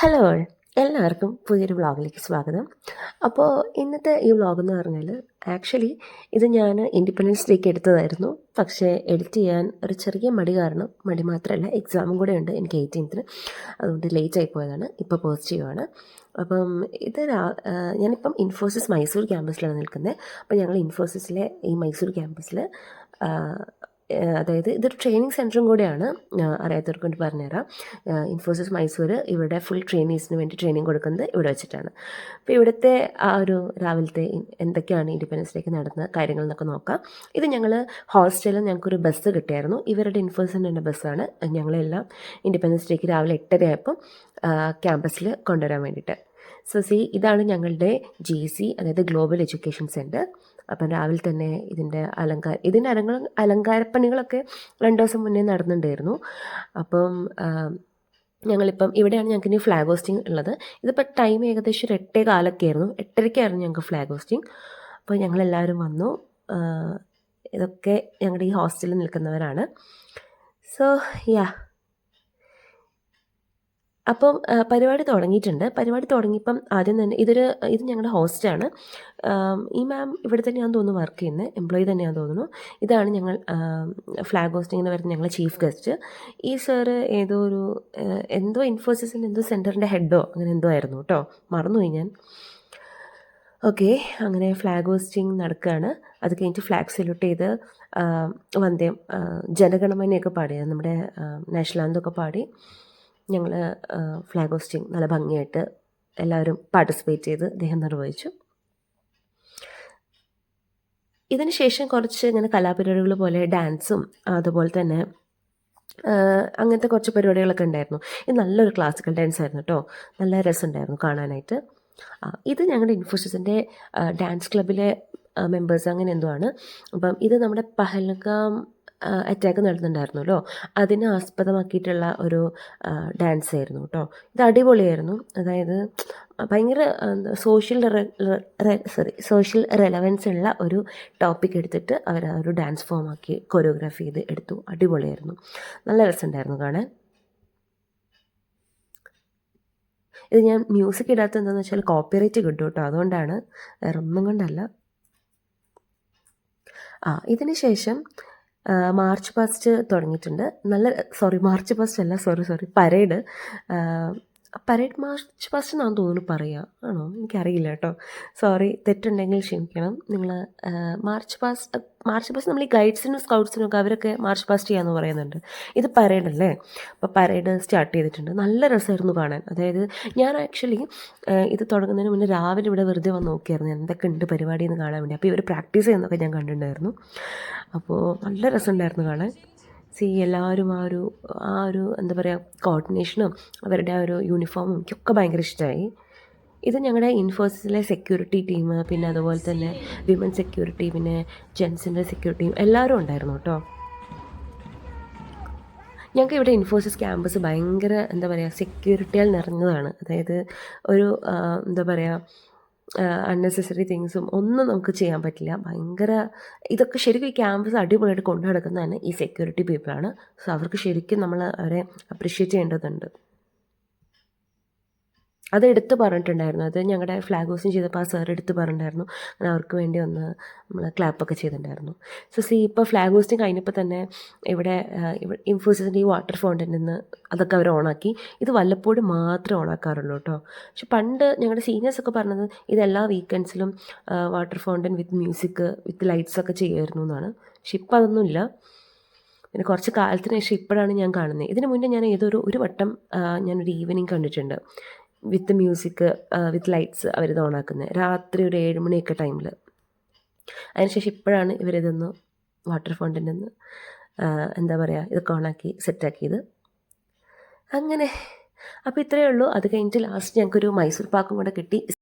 Hello all, എല്ലാവർക്കും പുതിയൊരു വ്ളോഗിലേക്ക് സ്വാഗതം. അപ്പോൾ ഇന്നത്തെ ഈ വ്ളോഗെന്ന് പറഞ്ഞാൽ ആക്ച്വലി ഇത് ഞാൻ ഇൻഡിപെൻഡൻസ് ഡേക്ക് എടുത്തതായിരുന്നു. പക്ഷേ എഡിറ്റ് ചെയ്യാൻ ഒരു ചെറിയ മടി കാരണം, മടി മാത്രമല്ല എക്സാമും കൂടെ ഉണ്ട് എനിക്ക് 18th, അതുകൊണ്ട് ലേറ്റ് ആയി പോയതാണ്. ഇപ്പോൾ പോസ്റ്റ് ചെയ്യുവാണ്. അപ്പം ഇത് ഞാനിപ്പം ഇൻഫോസിസ് മൈസൂർ ക്യാമ്പസിലാണ് നിൽക്കുന്നത്. അപ്പോൾ ഞങ്ങൾ ഇൻഫോസിസിലെ ഈ മൈസൂർ ക്യാമ്പസിൽ, അതായത് ഇതൊരു ട്രെയിനിങ് സെൻറ്ററും കൂടെയാണ്. അറിയാത്തവർക്ക് വേണ്ടി പറഞ്ഞുതരാം. ഇൻഫോസിസ് മൈസൂർ ഇവിടെ ഫുൾ ട്രെയിനീസിന് വേണ്ടി ട്രെയിനിങ് കൊടുക്കുന്നത് ഇവിടെ വെച്ചിട്ടാണ്. അപ്പോൾ ഇവിടുത്തെ ആ ഒരു രാവിലത്തെ എന്തൊക്കെയാണ് ഇൻഡിപെൻഡൻസ് ഡേക്ക് നടന്ന കാര്യങ്ങൾ എന്നൊക്കെ നോക്കാം. ഇത് ഞങ്ങൾ ഹോസ്റ്റലിൽ ഞങ്ങൾക്കൊരു ബസ് കിട്ടിയായിരുന്നു. ഇവരുടെ ഇൻഫോസിൻ്റെ ബസ്സാണ് ഞങ്ങളെല്ലാം ഇൻഡിപെൻഡൻസ് ഡേക്ക് രാവിലെ 8:30 ആയപ്പം ക്യാമ്പസിൽ കൊണ്ടുവരാൻ വേണ്ടിയിട്ട്. സോ ഇതാണ് ഞങ്ങളുടെ GC, അതായത് ഗ്ലോബൽ എഡ്യൂക്കേഷൻ സെൻറ്റർ. അപ്പം രാവിലെ തന്നെ ഇതിൻ്റെ അലങ്കാരപ്പണികളൊക്കെ 2 ദിവസം മുന്നേ നടന്നിട്ടുണ്ടായിരുന്നു. അപ്പം ഞങ്ങളിപ്പം ഇവിടെയാണ് ഞങ്ങൾക്ക് ഇനി ഫ്ലാഗ് ഹോസ്റ്റിംഗ് ഉള്ളത്. ഇതിപ്പോൾ ടൈം ഏകദേശം ഒരു 8:15 ആയിരുന്നു. 8:30 ഞങ്ങൾക്ക് ഫ്ലാഗ് ഹോസ്റ്റിംഗ്. അപ്പോൾ ഞങ്ങളെല്ലാവരും വന്നു. ഇതൊക്കെ ഞങ്ങളുടെ ഈ ഹോസ്റ്റലിൽ നിൽക്കുന്നവരാണ്. സോ അപ്പം പരിപാടി തുടങ്ങിയിട്ടുണ്ട്. പരിപാടി തുടങ്ങിയപ്പം ആദ്യം തന്നെ ഇത് ഞങ്ങളുടെ ഹോസ്റ്റാണ്. ഈ മാം ഇവിടെ തന്നെയാണെന്ന് തോന്നുന്നു വർക്ക് ചെയ്യുന്നത്, എംപ്ലോയി തന്നെയാണെന്ന് തോന്നുന്നു. ഇതാണ് ഞങ്ങൾ ഫ്ലാഗ് ഹോസ്റ്റിംഗ് വരുന്ന ഞങ്ങളുടെ ചീഫ് ഗസ്റ്റ്. ഈ സാറ് എന്തോ ഇൻഫോസിസിൻ്റെ എന്തോ സെൻറ്ററിൻ്റെ ഹെഡോ അങ്ങനെ എന്തോ ആയിരുന്നു കേട്ടോ, മറന്നുപോയി ഞാൻ. ഓക്കെ, അങ്ങനെ ഫ്ലാഗ് ഹോസ്റ്റിംഗ് നടക്കുകയാണ്. അത് കഴിഞ്ഞിട്ട് ഫ്ലാഗ് സല്യൂട്ട് ചെയ്ത് വന്ദേ ജനഗണമനയൊക്കെ പാടിയത്, നമ്മുടെ നാഷണൽ ആന്തമൊക്കെ പാടി ഞങ്ങൾ ഫ്ലാഗ് ഹോസ്റ്റിംഗ് നല്ല ഭംഗിയായിട്ട് എല്ലാവരും പാർട്ടിസിപ്പേറ്റ് ചെയ്ത് അദ്ദേഹം നിർവഹിച്ചു. ഇതിന് ശേഷം കുറച്ച് ഇങ്ങനെ കലാപരിപാടികൾ പോലെ ഡാൻസും അതുപോലെ തന്നെ അങ്ങനത്തെ കുറച്ച് പരിപാടികളൊക്കെ ഉണ്ടായിരുന്നു. ഇത് നല്ലൊരു ക്ലാസിക്കൽ ഡാൻസ് ആയിരുന്നു കേട്ടോ, നല്ല രസമുണ്ടായിരുന്നു കാണാനായിട്ട്. ഇത് ഞങ്ങളുടെ ഇൻഫോസിസിൻ്റെ ഡാൻസ് ക്ലബിലെ മെമ്പേഴ്സ് അങ്ങനെ എന്തോ ആണ്. അപ്പം ഇത് നമ്മുടെ പഹൽഗാം അറ്റാക്ക് നടന്നിട്ടുണ്ടായിരുന്നല്ലോ, അതിനെ ആസ്പദമാക്കിയിട്ടുള്ള ഒരു ഡാൻസ് ആയിരുന്നു കേട്ടോ. ഇത് അടിപൊളിയായിരുന്നു. അതായത് ഭയങ്കര സോഷ്യൽ റെലവൻസ് ഉള്ള ഒരു ടോപ്പിക് എടുത്തിട്ട് അവർ ആ ഒരു ഡാൻസ് ഫോമാക്കി കൊറിയോഗ്രാഫി ചെയ്ത് എടുത്തു. അടിപൊളിയായിരുന്നു, നല്ല രസമുണ്ടായിരുന്നു കാണാൻ. ഇത് ഞാൻ മ്യൂസിക് ഇടാത്തത് എന്താണെന്ന് വെച്ചാൽ കോപ്പിറൈറ്റ് കിട്ടും കേട്ടോ, അതുകൊണ്ടാണ്, വേറെ ഒന്നും കൊണ്ടല്ല. ഇതിന് ശേഷം മാർച്ച് പാസ്റ്റ് തുടങ്ങിയിട്ടുണ്ട്. മാർച്ച് പാസ്റ്റ് അല്ല, പരേഡ്. മാർച്ച് പാസ്റ്റ് എന്നാണ് തോന്നുന്നു പറയുക, ആണോ എനിക്കറിയില്ല കേട്ടോ, തെറ്റുണ്ടെങ്കിൽ ക്ഷമിക്കണം നിങ്ങൾ. മാർച്ച് പാസ്റ്റ് നമ്മൾ ഈ ഗൈഡ്സിനും സ്കൗട്ട്സിനും ഒക്കെ അവരൊക്കെ മാർച്ച് പാസ്റ്റ് ചെയ്യാമെന്ന് പറയുന്നുണ്ട്. ഇത് പരേഡല്ലേ. അപ്പോൾ പരേഡ് സ്റ്റാർട്ട് ചെയ്തിട്ടുണ്ട്. നല്ല രസമായിരുന്നു കാണാൻ. അതായത് ഞാൻ ആക്ച്വലി ഇത് തുടങ്ങുന്നതിന് മുന്നേ രാവിലെ ഇവിടെ വെറുതെ വന്ന് നോക്കിയായിരുന്നു എന്തൊക്കെ ഉണ്ട് പരിപാടി എന്ന് കാണാൻ വേണ്ടി. അപ്പോൾ ഇവർ പ്രാക്ടീസ് ചെയ്യുന്നതൊക്കെ ഞാൻ കണ്ടിട്ടുണ്ടായിരുന്നു. അപ്പോൾ നല്ല രസമുണ്ടായിരുന്നു കാണാൻ. എല്ലാവരും ആ ഒരു എന്താ പറയുക, കോർഡിനേഷനും അവരുടെ ആ ഒരു യൂണിഫോമും എനിക്കൊക്കെ ഭയങ്കര ഇഷ്ടമായി. ഇത് ഞങ്ങളുടെ ഇൻഫോസിസിലെ സെക്യൂരിറ്റി ടീം, പിന്നെ അതുപോലെ തന്നെ വിമൻ സെക്യൂരിറ്റി, പിന്നെ ജെൻസിൻ്റെ സെക്യൂരിറ്റിയും എല്ലാവരും ഉണ്ടായിരുന്നു കേട്ടോ. ഞങ്ങൾക്ക് ഇവിടെ ഇൻഫോസിസ് ക്യാമ്പസ് ഭയങ്കര എന്താ പറയുക, സെക്യൂരിറ്റിയാൽ നിറഞ്ഞതാണ്. അതായത് ഒരു എന്താ പറയുക, അൺനെസസറി തിങ്സും ഒന്നും നമുക്ക് ചെയ്യാൻ പറ്റില്ല. ഇതൊക്കെ ശരിക്കും ഈ ക്യാമ്പസ് അടിപൊളിയായിട്ട് കൊണ്ടു നടക്കുന്നതാണ് ഈ സെക്യൂരിറ്റി പീപ്പിളാണ്. സോ അവർക്ക് ശരിക്കും നമ്മൾ അവരെ അപ്രിഷ്യേറ്റ് ചെയ്യേണ്ടതുണ്ട്. അത് എടുത്ത് പറഞ്ഞിട്ടുണ്ടായിരുന്നു. അത് ഞങ്ങളുടെ ഫ്ലാഗ് ഹോസ്റ്റിംഗ് ചെയ്തപ്പോൾ ആ സാർ എടുത്ത് പറഞ്ഞിട്ടുണ്ടായിരുന്നു. അങ്ങനെ അവർക്ക് വേണ്ടി ഒന്ന് നമ്മൾ ക്ലാപ്പൊക്കെ ചെയ്തിട്ടുണ്ടായിരുന്നു. സോ ഇപ്പോൾ ഫ്ലാഗ് ഹോസ്റ്റിംഗ് കഴിഞ്ഞപ്പോൾ തന്നെ ഇവിടെ ഇൻഫോസിസിൻ്റെ ഈ വാട്ടർ ഫൗണ്ടനിൽ നിന്ന് അതൊക്കെ അവർ ഓണാക്കി. ഇത് വല്ലപ്പോഴും മാത്രമേ ഓണാക്കാറുള്ളൂ കേട്ടോ. പക്ഷെ പണ്ട് ഞങ്ങളുടെ സീനിയേഴ്സൊക്കെ പറഞ്ഞത് ഇതെല്ലാ വീക്കെൻഡ്സിലും water fountain with music with ലൈറ്റ്സൊക്കെ ചെയ്യുമായിരുന്നു എന്നാണ്. പക്ഷെ ഇപ്പം അതൊന്നുമില്ല. പിന്നെ കുറച്ച് കാലത്തിന് ശേഷം ഇപ്പോഴാണ് ഞാൻ കാണുന്നത്. ഇതിന് മുന്നേ ഞാൻ ഒരു വട്ടം ഞാനൊരു ഈവനിങ് കണ്ടിട്ടുണ്ട്, വിത്ത് മ്യൂസിക് വിത്ത് ലൈറ്റ്സ് അവരിത് ഓണാക്കുന്നത് രാത്രി ഒരു 7 മണിയൊക്കെ ടൈമിൽ. അതിനുശേഷം ഇപ്പോഴാണ് ഇവരിതൊന്ന് വാട്ടർ ഫൗണ്ടനിൽ നിന്ന് എന്താ പറയുക ഇതൊക്കെ ഓണാക്കി സെറ്റാക്കിയത്. അങ്ങനെ അപ്പോൾ ഇത്രയേ ഉള്ളൂ. അത് കഴിഞ്ഞിട്ട് ലാസ്റ്റ് ഞങ്ങൾക്കൊരു മൈസൂർ പാക്കും കൂടെ കിട്ടി.